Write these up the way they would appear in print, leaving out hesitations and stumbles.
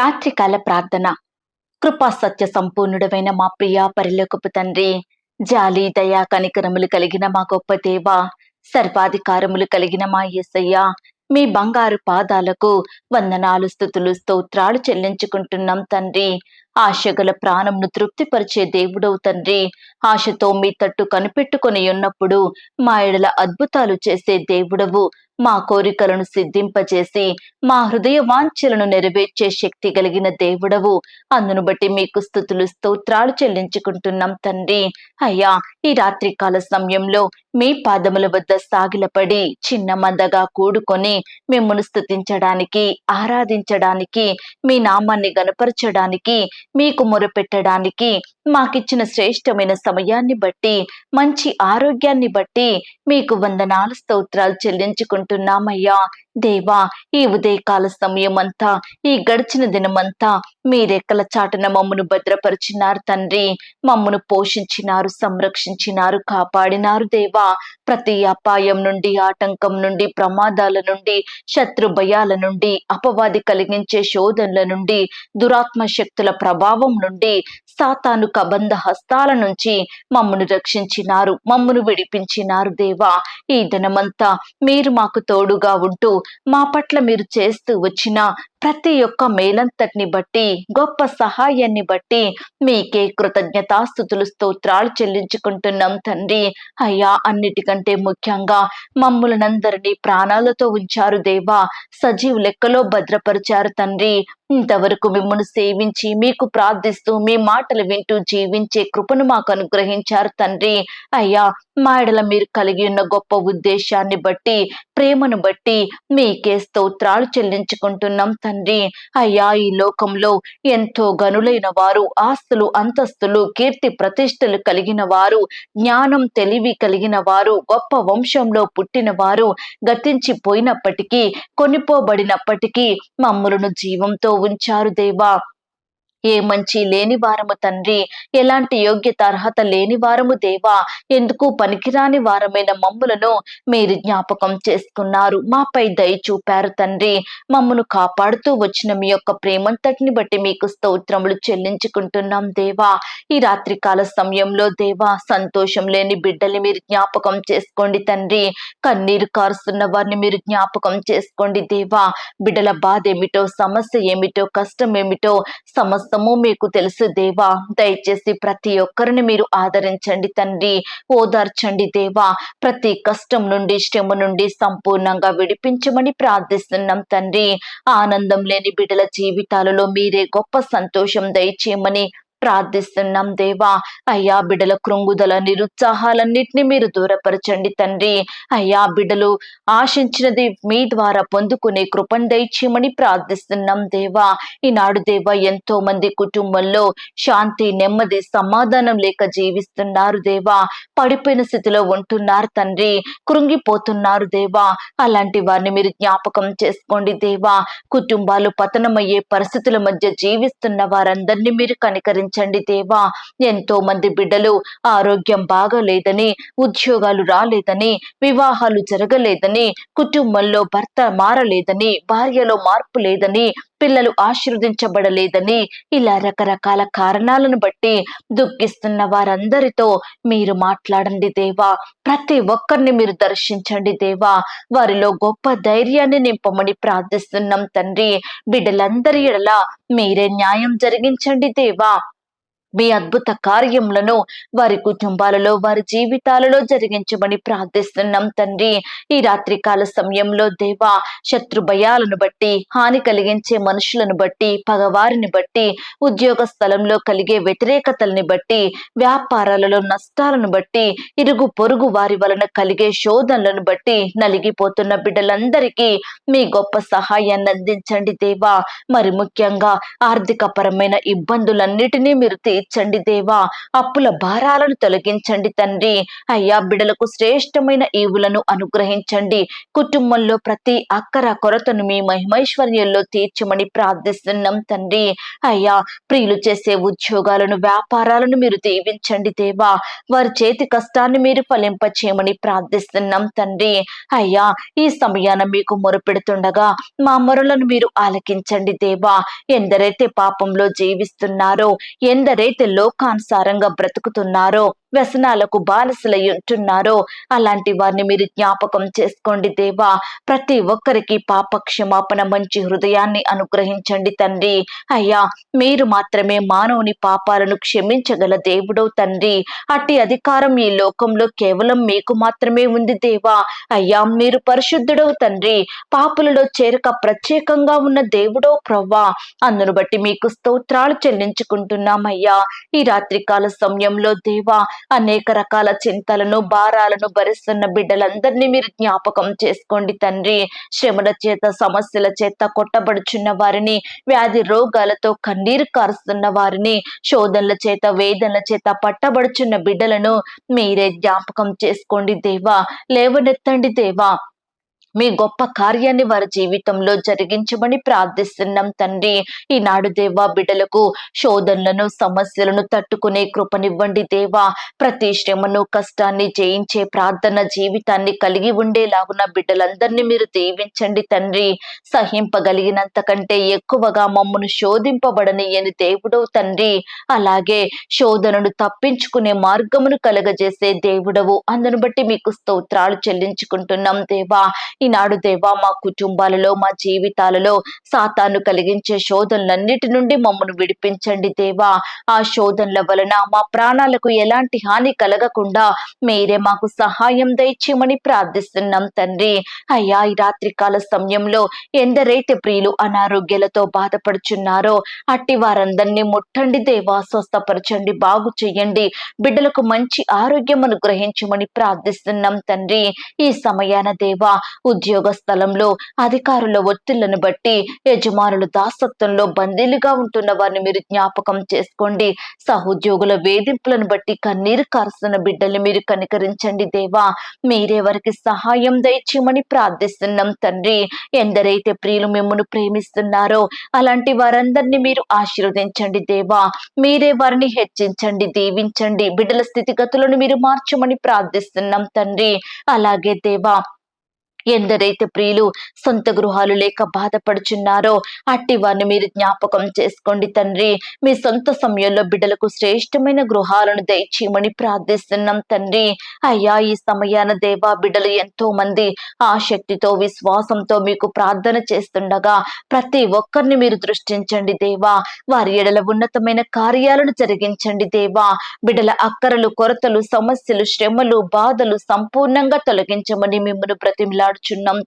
రాత్రికాల ప్రార్థన. కృపా సత్య సంపూర్ణుడమైన మా ప్రియ పరలోకపు తండ్రి, జాలి దయా కనికరములు కలిగిన మా గొప్ప దేవ, సర్వాధికారములు కలిగిన మా యేసయ్య, మీ బంగారు పాదాలకు వందనాలు, స్తుతులు, స్తోత్రాలు చెల్లించుకుంటున్నాం తండ్రి. ఆశగల ప్రాణంను తృప్తిపరిచే దేవుడవు తండ్రి. ఆశతో మీ తట్టు కనిపెట్టుకొని ఉన్నప్పుడు మా ఎడల అద్భుతాలు చేసే దేవుడవు. మా కోరికలను సిద్ధింపజేసి మా హృదయ వాంఛలను నెరవేర్చే శక్తి కలిగిన దేవుడవు. అందును బట్టి మీకు స్తుతులు, స్తోత్రాలు చెల్లించుకుంటున్నాం తండ్రి. అయ్యా, ఈ రాత్రికాల సమయంలో మీ పాదముల వద్ద సాగిలపడి చిన్న మందగా కూడుకొని మిమ్మును స్తుతించడానికి, ఆరాధించడానికి, మీ నామాన్ని గనపరచడానికి, మీకు మొరపెట్టడానికి మాకిచ్చిన శ్రేష్టమైన సమయాన్ని బట్టి, మంచి ఆరోగ్యాన్ని బట్టి మీకు వందనాలు, స్తోత్రాలు చెల్లించుకుంటున్నామయ్యా. దేవా, ఈ ఉదయకాల సమయం అంతా, ఈ గడిచిన దినమంతా మీ రెక్కల చాటున మమ్మను భద్రపరిచినారు తండ్రి. మమ్మను పోషించినారు, సంరక్షించినారు, కాపాడినారు దేవా. ప్రతి అపాయం నుండి, ఆటంకం నుండి, ప్రమాదాల నుండి, శత్రు భయాల నుండి, అపవాది కలిగించే శోధనల నుండి, దురాత్మ శక్తుల ప్రభావం నుండి, సాతాను కబంధ హస్తాల నుంచి మమ్మను రక్షించినారు, మమ్మను విడిపించినారు దేవా. ఈ దినమంతా మీరు మాకు తోడుగా ఉంటూ మా పట్ల మీరు చేస్తూ వచ్చిన ప్రతి ఒక్క మేలంతటిని బట్టి, గొప్ప సహాయాన్ని బట్టి మీకే కృతజ్ఞతాస్తుతులు, స్తోత్రాలు చెల్లించుకుంటున్నాం తండ్రి. అయ్యా, అన్నిటికంటే ముఖ్యంగా మమ్ములనందరినీ ప్రాణాలతో ఉంచారు దేవా. సజీవ లెక్కలో భద్రపరిచారు తండ్రి. ఇంతవరకు మిమ్మల్ని సేవించి మీకు ప్రార్థిస్తూ మీ మాటలు వింటూ జీవించే కృపను మాకు అనుగ్రహించారు తండ్రి. అయ్యా, మా ఎడల మీరు కలిగి ఉన్న గొప్ప ఉద్దేశాన్ని బట్టి, ప్రేమను బట్టి మీకే స్తోత్రాలు చెల్లించుకుంటున్నాం తండ్రి. అయ్యా, ఈ లోకంలో ఎంతో గనులైన వారు, ఆస్తులు, అంతస్తులు, కీర్తి ప్రతిష్టలు కలిగిన వారు, జ్ఞానం, తెలివి కలిగిన వారు, గొప్ప వంశంలో పుట్టిన వారు గతించిపోయినప్పటికీ, కొనిపోబడినప్పటికీ మమ్ములను జీవంతో ఉంచారు దేవా. ఏ మంచి లేని వారము తండ్రి, ఎలాంటి యోగ్యత అర్హత లేని వారము దేవా. ఎందుకు పనికిరాని వారమైన మమ్ములను మీరు జ్ఞాపకం చేసుకున్నారు, మాపై దయ చూపారు తండ్రి. మమ్మను కాపాడుతూ వచ్చిన మీ యొక్క ప్రేమంతటిని బట్టి మీకు స్తోత్రములు చెల్లించుకుంటున్నాం దేవా. ఈ రాత్రికాల సమయంలో దేవా, సంతోషం లేని బిడ్డల్ని మీరు జ్ఞాపకం చేసుకోండి తండ్రి. కన్నీరు కారుస్తున్న వారిని మీరు జ్ఞాపకం చేసుకోండి దేవా. బిడ్డల బాధ ఏమిటో, సమస్య ఏమిటో, కష్టం ఏమిటో సమస్యము మీకు తెలుసు దేవా. దయచేసి ప్రతి ఒక్కరిని మీరు ఆదరించండి తండ్రి, ఓదార్చండి దేవా. ప్రతి కష్టం నుండి, శ్రమ నుండి సంపూర్ణంగా విడిపించమని ప్రార్థిస్తున్నాం తండ్రి. ఆనందం లేని బిడ్డల జీవితాలలో మీరే గొప్ప సంతోషం దయచేయమని ప్రార్థిస్తున్నాం దేవా. అయ్యా, బిడ్డల కృంగుదల, నిరుత్సాహాలన్నిటిని మీరు దూరపరచండి తండ్రి. అయ్యా, బిడ్డలు ఆశించినది మీ ద్వారా పొందుకునే కృపను దయచేయమని ప్రార్థిస్తున్నాం దేవా. ఈనాడు దేవా, ఎంతో మంది కుటుంబంలో శాంతి, నెమ్మది, సమాధానం లేక జీవిస్తున్నారు దేవా. పడిపోయిన స్థితిలో ఉంటున్నారు తండ్రి, కృంగిపోతున్నారు దేవా. అలాంటి వారిని మీరు జ్ఞాపకం చేసుకోండి దేవా. కుటుంబాలు పతనమయ్యే పరిస్థితుల మధ్య జీవిస్తున్న వారందరినీ మీరు కనికరించండి దేవా. ఎంతో మంది బిడ్డలు ఆరోగ్యం బాగలేదని, ఉద్యోగాలు రాలేదని, వివాహాలు జరగలేదని, కుటుంబంలో భర్త మారలేదని, భార్యలో మార్పు లేదని, పిల్లలు ఆశీర్వదించబడలేదని, ఇలా రకరకాల కారణాలను బట్టి దుఃఖిస్తున్న వారందరితో మీరు మాట్లాడండి దేవా. ప్రతి ఒక్కరిని మీరు దర్శించండి దేవా. వారిలో గొప్ప ధైర్యాన్ని నింపమని ప్రార్థిస్తున్నాం తండ్రి. బిడ్డలందరి ఎడల మీరే న్యాయం జరిగించండి దేవా. మీ అద్భుత కార్యములను వారి కుటుంబాలలో, వారి జీవితాలలో జరిగించమని ప్రార్థిస్తున్నాం తండ్రి. ఈ రాత్రికాల సమయంలో దేవా, శత్రు భయాలను బట్టి, హాని కలిగించే మనుషులను బట్టి, పగవారిని బట్టి, ఉద్యోగ స్థలంలో కలిగే వ్యతిరేకతల్ని బట్టి, వ్యాపారాలలో నష్టాలను బట్టి, ఇరుగు పొరుగు వారి వలన కలిగే శోధనలను బట్టి నలిగిపోతున్న బిడ్డలందరికీ మీ గొప్ప సహాయాన్ని అందించండి దేవా. మరి ముఖ్యంగా ఆర్థిక పరమైన ఇబ్బందులన్నిటినీ మీరు తీర్చండి దేవా. అప్పుల భారాలను తొలగించండి తండ్రి. అయ్యా బిడ్డలకు శ్రేష్టమైన ఈవులను అనుగ్రహించండి. కుటుంబంలో ప్రతి అక్కర కొరతను మీ మహిమైశ్వర్యంలో తీర్చమని ప్రార్థిస్తున్నాం తండ్రి. అయ్యా ప్రియులు చేసే ఉద్యోగాలను వ్యాపారాలను మీరు దీవించండి దేవా. వారి చేతి కష్టాన్ని మీరు ఫలింపచేయమని ప్రార్థిస్తున్నాం తండ్రి. అయ్యా ఈ సమయాన మీకు మొరుపెడుతుండగా మా మొరలను మీరు ఆలకించండి దేవా. ఎందరైతే పాపంలో జీవిస్తున్నారో, ఎందరైతే లోకానుసారంగా బ్రతుకుతున్నారో, వ్యసనాలకు బానిసలై ఉంటున్నారో అలాంటి వారిని మీరు జ్ఞాపకం చేసుకోండి దేవా. ప్రతి ఒక్కరికి పాప క్షమాపణ మంచి హృదయాన్ని అనుగ్రహించండి తండ్రి. అయ్యా మీరు మాత్రమే మానవుని పాపాలను క్షమించగల దేవుడో తండ్రి. అట్టి అధికారం ఈ లోకంలో కేవలం మీకు మాత్రమే ఉంది దేవా. అయ్యా మీరు పరిశుద్ధుడవు తండ్రి. పాపులలో చేరక ప్రత్యేకంగా ఉన్న దేవుడో ప్రవ్వా. అందును బట్టి మీకు స్తోత్రాలు చెల్లించుకుంటున్నామయ్యా. ఈ రాత్రికాల సమయంలో దేవా అనేక రకాల చింతలను భారాలను భరిస్తున్న బిడ్డలందరినీ మీరు జ్ఞాపకం చేసుకోండి తండ్రి. శ్రమల చేత సమస్యల చేత కొట్టబడుచున్న వారిని, వ్యాధి రోగాలతో కన్నీరు కారుస్తున్న వారిని, శోధనల చేత వేదనల చేత పట్టబడుచున్న బిడ్డలను మీరే జ్ఞాపకం చేసుకోండి దేవా. లేవనెత్తండి దేవా. మీ గొప్ప కార్యాన్ని వారి జీవితంలో జరిగించమని ప్రార్థిస్తున్నాం తండ్రి. ఈనాడు దేవా బిడ్డలకు శోధనలను సమస్యలను తట్టుకునే కృపనివ్వండి దేవా. ప్రతి శ్రమను కష్టాన్ని జయించే ప్రార్థన జీవితాన్ని కలిగి ఉండేలాగున బిడ్డలందరినీ మీరు దీవించండి తండ్రి. సహింపగలిగినంత కంటే ఎక్కువగా మమ్మను శోధింపబడనియని దేవుడవు తండ్రి. అలాగే శోధనను తప్పించుకునే మార్గమును కలగజేసే దేవుడవు. అందును బట్టి మీకు స్తోత్రాలు చెల్లించుకుంటున్నాం దేవా. ఈనాడు దేవా మా కుటుంబాలలో మా జీవితాలలో సాతాను కలిగించే శోధనలన్నిటి నుండి మమ్మను విడిపించండి దేవా. ఆ శోధనల వలన మా ప్రాణాలకు ఎలాంటి హాని కలగకుండా మీరే మాకు సహాయం దయచేయమని ప్రార్థిస్తున్నాం తండ్రి. అయ్యా ఈ రాత్రికాల సమయంలో ఎందరైతే ప్రియులు అనారోగ్యాలతో బాధపడుచున్నారో అట్టి వారందరినీ ముట్టండి దేవా. స్వస్థపరచండి, బాగు చెయ్యండి. బిడ్డలకు మంచి ఆరోగ్యం అనుగ్రహించమని ప్రార్థిస్తున్నాం తండ్రి. ఈ సమయాన దేవా ఉద్యోగ స్థలంలో అధికారుల ఒత్తిళ్లను బట్టి యజమానులు దాసత్వంలో బందీలుగా ఉంటున్న వారిని మీరు జ్ఞాపకం చేసుకోండి. సహోద్యోగుల వేధింపులను బట్టి కన్నీరు కారుస్తున్న బిడ్డల్ని మీరు కనికరించండి దేవా. మీరే వారికి సహాయం దయచేయమని ప్రార్థిస్తున్నాం తండ్రి. ఎందరైతే ప్రియులు మిమ్మల్ని ప్రేమిస్తున్నారో అలాంటి వారందరినీ మీరు ఆశీర్వదించండి దేవా. మీరే వారిని హెచ్చించండి, దీవించండి. బిడ్డల స్థితిగతులను మీరు మార్చమని ప్రార్థిస్తున్నాం తండ్రి. అలాగే దేవా ఎందరైతే ప్రియులు సొంత గృహాలు లేక బాధపడుచున్నారో అట్టి వారిని మీరు జ్ఞాపకం చేసుకోండి తండ్రి. మీ సొంత సమయంలో బిడ్డలకు శ్రేష్టమైన గృహాలను దయచేయమని ప్రార్థిస్తున్నాం తండ్రి. అయ్యా ఈ సమయాన దేవా బిడ్డలు ఎంతో మంది ఆసక్తితో విశ్వాసంతో మీకు ప్రార్థన చేస్తుండగా ప్రతి ఒక్కరిని మీరు దృష్టించండి దేవా. వారి ఎడల ఉన్నతమైన కార్యాలను జరిగించండి దేవా. బిడ్డల అక్కరలు కొరతలు సమస్యలు శ్రమలు బాధలు సంపూర్ణంగా తొలగించమని మిమ్మల్ని బ్రతిమలాడుచున్నాం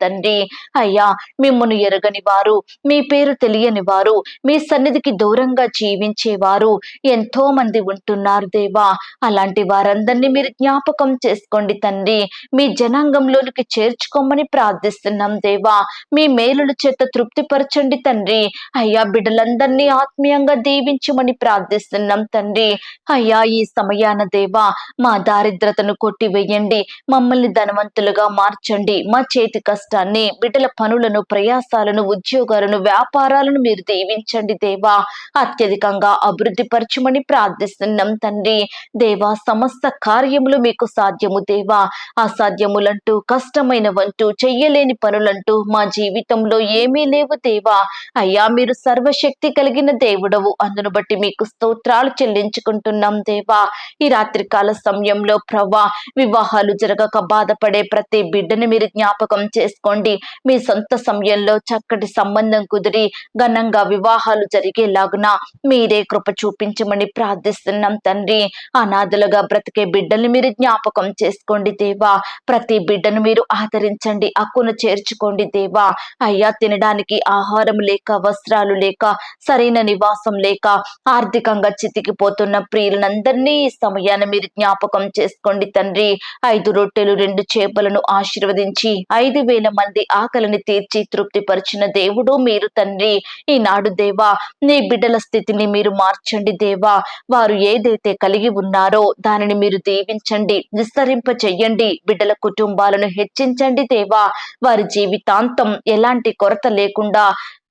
తండ్రి. అయ్యా మిమ్మును ఎరగని వారు, మీ పేరు తెలియని వారు, మీ సన్నిధికి దూరంగా జీవించేవారు ఎంతో మంది ఉంటున్నారు దేవా. అలాంటి వారందరినీ మీరు జ్ఞాపకం చేసుకోండి తండ్రి. మీ జనాంగంలోనికి చేర్చుకోమని ప్రార్థిస్తున్నాం దేవా. మీ మేలుల చేత తృప్తిపరచండి తండ్రి. అయ్యా బిడ్డలందరినీ ఆత్మీయంగా దీవించమని ప్రార్థిస్తున్నాం తండ్రి. అయ్యా ఈ సమయాన దేవా మా దారిద్రతను కొట్టివేయండి. మమ్మల్ని ధనవంతులుగా మార్చండి. మా చేతి కష్టాన్ని, బిడ్డల పనులను, ప్రయాసాలను, ఉద్యోగాలను, వ్యాపారాలను మీరు దీవించండి దేవా. అత్యధికంగా అభివృద్ధి పరచమని ప్రార్థిస్తున్నాం తండ్రి. దేవా సమస్త కార్యములు మీకు సాధ్యము దేవా. అసాధ్యములంటూ కష్టమైనవంటూ చెయ్యలేని పనులంటూ మా జీవితంలో ఏమీ లేవు దేవా. అయ్యా మీరు సర్వశక్తి కలిగిన దేవుడవు. అందును బట్టి మీకు స్తోత్రాలు చెల్లించుకుంటున్నాం దేవా. ఈ రాత్రికాల సమయంలో ప్రవ్వా వివాహాలు జరగక బాధపడే ప్రతి బిడ్డని మీరు జ్ఞాపకం చేసుకోండి. మీ సొంత సమయంలో చక్కటి సంబంధం కుదిరి ఘనంగా వివాహాలు జరిగేలాగున మీరే కృప చూపించమని ప్రార్థిస్తున్నాం తండ్రి. అనాథలుగా బ్రతికే బిడ్డల్ని మీరు జ్ఞాపకం చేసుకోండి దేవా. ప్రతి బిడ్డను మీరు ఆదరించండి, హక్కును చేర్చుకోండి దేవా. అయ్యా తినడానికి ఆహారం లేక, వస్త్రాలు లేక, సరైన నివాసం లేక ఆర్థికంగా చితికిపోతున్న ప్రియులందరినీ ఈ సమయాన్ని మీరు జ్ఞాపకం చేసుకోండి తండ్రి. 5 రొట్టెలు 2 చేపలను ఆశీర్వదించి 5,000 మంది ఆకలిని తీర్చి తృప్తిపరిచిన దేవుడు మీరు తండ్రి. ఈనాడు దేవా నీ బిడ్డల స్థితిని మీరు మార్చండి దేవా. వారు ఏదైతే కలిగి ఉన్నారో దానిని మీరు దీవించండి, విస్తరింప చెయ్యండి. బిడ్డల కుటుంబాలను హెచ్చించండి దేవా. వారి జీవితాంతం ఎలాంటి కొరత లేకుండా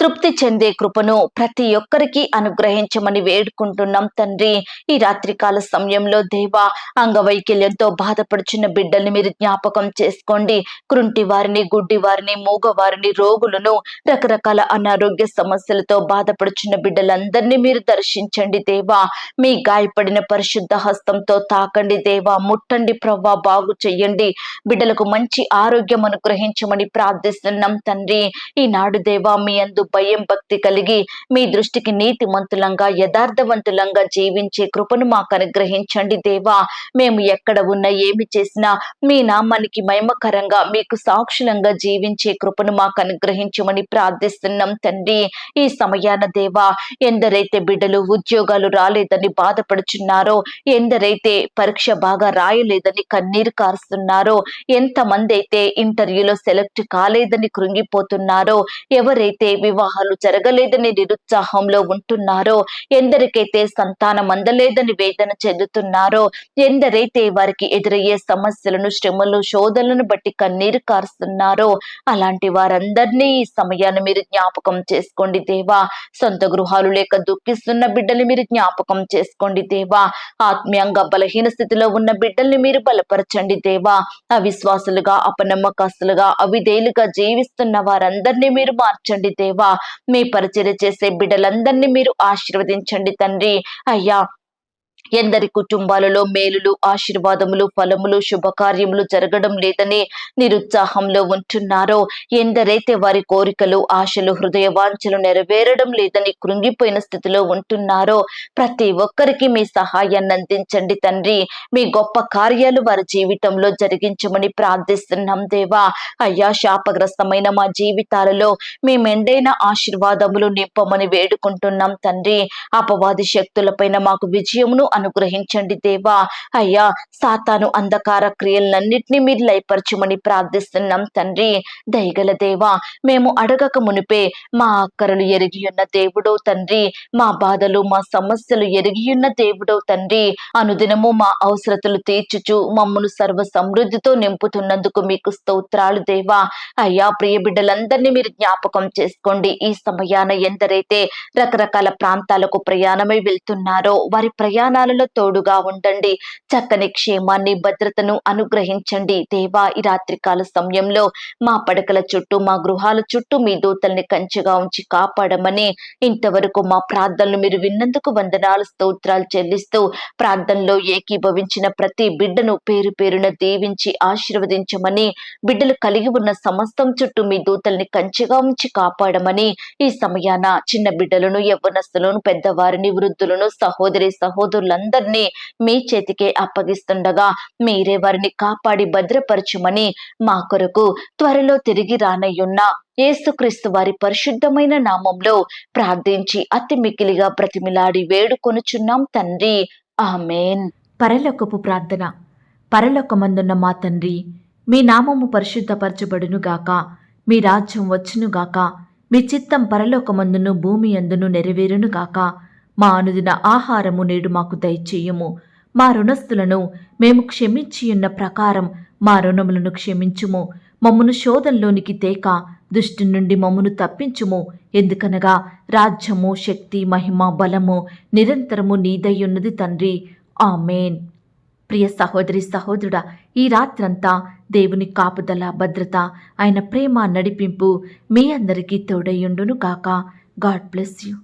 తృప్తి చెందే కృపను ప్రతి ఒక్కరికి అనుగ్రహించమని వేడుకుంటున్నాం తండ్రి. ఈ రాత్రికాల సమయంలో దేవా అంగవైకల్యంతో బాధపడుచున్న బిడ్డల్ని మీరు జ్ఞాపకం చేసుకోండి. కృంటి వారిని, గుడ్డి వారిని, మూగవారిని, రోగులను, రకరకాల అనారోగ్య సమస్యలతో బాధపడుచున్న బిడ్డలందరినీ మీరు దర్శించండి దేవా. మీ గాయపడిన పరిశుద్ధ హస్తంతో తాకండి దేవా. ముట్టండి ప్రవ్వా, బాగు చెయ్యండి. బిడ్డలకు మంచి ఆరోగ్యం అనుగ్రహించమని ప్రార్థిస్తున్నాం తండ్రి. ఈనాడు దేవా మీ అందు భయం భక్తి కలిగి మీ దృష్టికి నీతిమంతులంగా, యథార్థవంతులంగా జీవించే కృపను మాకు అనుగ్రహించండి దేవా. మేము ఎక్కడ ఉన్నా ఏమి చేసినా మీ నామానికి మహిమకరంగా మీకు సాక్షులంగా జీవించే కృపను మాకు అనుగ్రహించమని ప్రార్థిస్తున్నాం తండ్రి. ఈ సమయాన దేవా ఎందరైతే బిడ్డలు ఉద్యోగాలు రాలేదని బాధపడుచున్నారో, ఎందరైతే పరీక్ష బాగా రాయలేదని కన్నీరు కారుస్తున్నారో, ఎంతమంది అయితే ఇంటర్వ్యూలో సెలెక్ట్ కాలేదని కృంగిపోతున్నారో, ఎవరైతే వివాహాలు జరగలేదని నిరుత్సాహంలో ఉంటున్నారో, ఎందరికైతే సంతానం అందలేదని వేదన చెందుతున్నారో, ఎందరైతే వారికి ఎదురయ్యే సమస్యలను, శ్రమలు, శోధనలను బట్టి కన్నీరు కారుస్తున్నారో, అలాంటి వారందరినీ ఈ సమయాన్ని మీరు జ్ఞాపకం చేసుకోండి దేవా. సొంత గృహాలు లేక దుఃఖిస్తున్న బిడ్డల్ని మీరు జ్ఞాపకం చేసుకోండి దేవా. ఆత్మీయంగా బలహీన స్థితిలో ఉన్న బిడ్డల్ని మీరు బలపరచండి దేవా. అవిశ్వాసులుగా, అపనమ్మకస్తులుగా, అవిధేయులుగా జీవిస్తున్న వారందరినీ మీరు మార్చండి దేవా. మీ పరిచర్య చేసే బిడ్డలందరినీ మీరు ఆశీర్వదించండి తండ్రి. అయ్యా ఎందరి కుటుంబాలలో మేలులు, ఆశీర్వాదములు, ఫలములు, శుభకార్యములు జరగడం లేదని నిరుత్సాహంలో ఉంటున్నారో, ఎందరైతే వారి కోరికలు, ఆశలు, హృదయ వాంఛలు నెరవేరడం లేదని కృంగిపోయిన స్థితిలో ఉంటున్నారో, ప్రతి ఒక్కరికి మీ సహాయాన్ని అందించండి తండ్రి. మీ గొప్ప కార్యాలు వారి జీవితంలో జరిగించమని ప్రార్థిస్తున్నాం దేవా. అయ్యా శాపగ్రస్తమైన మా జీవితాలలో మీ మెండైన ఆశీర్వాదములు నింపమని వేడుకుంటున్నాం తండ్రి. అపవాది శక్తులపైన మాకు విజయమును అనుగ్రహించండి దేవా. అయ్యా సాతాను అంధకార క్రియలన్నింటినీ మీరు లయపరచమని ప్రార్థిస్తున్నాం తండ్రి. దయగల దేవా, మేము అడగక మునిపే మా అక్కరలు ఎరిగి ఉన్న దేవుడో తండ్రి. మా బాధలు, మా సమస్యలు ఎరిగి ఉన్న దేవుడో తండ్రి. అనుదినము మా అవసరతలు తీర్చుచు మమ్మను సర్వ సమృద్ధితో నింపుతున్నందుకు మీకు స్తోత్రాలు దేవా. అయ్యా ప్రియ బిడ్డలందరినీ మీరు జ్ఞాపకం చేసుకోండి. ఈ సమయాన ఎందరైతే రకరకాల ప్రాంతాలకు ప్రయాణమై వెళ్తున్నారో వారి ప్రయాణాలలో తోడుగా ఉండండి. చక్కని క్షేమాన్ని, భద్రతను అనుగ్రహించండి దేవా. ఈ రాత్రికాల సమయంలో మా పడకల చుట్టూ, మా గృహాల చుట్టూ మీ దూతల్ని కంచెగా ఉంచి కాపాడమని, ఇంతవరకు మా ప్రార్థనలు మీరు విన్నందుకు వందనాలు, స్తోత్రాలు చెల్లిస్తూ ప్రార్థనలో ఏకీభవించిన ప్రతి బిడ్డను పేరు పేరున దీవించి ఆశీర్వదించమని, బిడ్డలు కలిగి ఉన్న సమస్తం చుట్టూ మీ దూతల్ని కంచెగా ఉంచి కాపాడమని, ఈ సమయాన చిన్న బిడ్డలను, యవ్వనస్తులను, పెద్దవారిని, వృద్ధులను, సహోదరి సహోదరులందరినీ మీ చేతికే అప్పగిస్తుండగా మీరే వారిని కాపాడి భద్రపరచుమని మా కొరకు త్వరలో తిరిగి రానయ్యున్న యేసుక్రీస్తు వారి పరిశుద్ధమైన నామంలో ప్రార్థించి అతి మిక్కిలిగా బ్రతిమిలాడి వేడుకొనుచున్నాం తండ్రి. ఆమేన్. పరలోకపు ప్రార్థన. పరలోకమందున్న మా తండ్రి, మీ నామము పరిశుద్ధపరచబడును గాక. మీ రాజ్యం వచ్చును గాక. మీ చిత్తం పరలోకమందును భూమి అందును నెరవేరును గాక. మా అనుదిన ఆహారము నేడు మాకు దయచేయుము. మా రుణస్థులను మేము క్షమించియున్న ప్రకారం మా రుణములను క్షమించుము. మమ్మను శోధంలోనికి తేక దుష్టు నుండి మమ్మను తప్పించుము. ఎందుకనగా రాజ్యము, శక్తి, మహిమ, బలము నిరంతరము నీదయ్యున్నది తండ్రి. ఆమేన్. ప్రియ సహోదరి సహోదరుడా, ఈ రాత్రంతా దేవుని కాపుదల, భద్రత, ఆయన ప్రేమ, నడిపింపు మీ అందరికీ తోడయ్యుండును గాక. God bless you.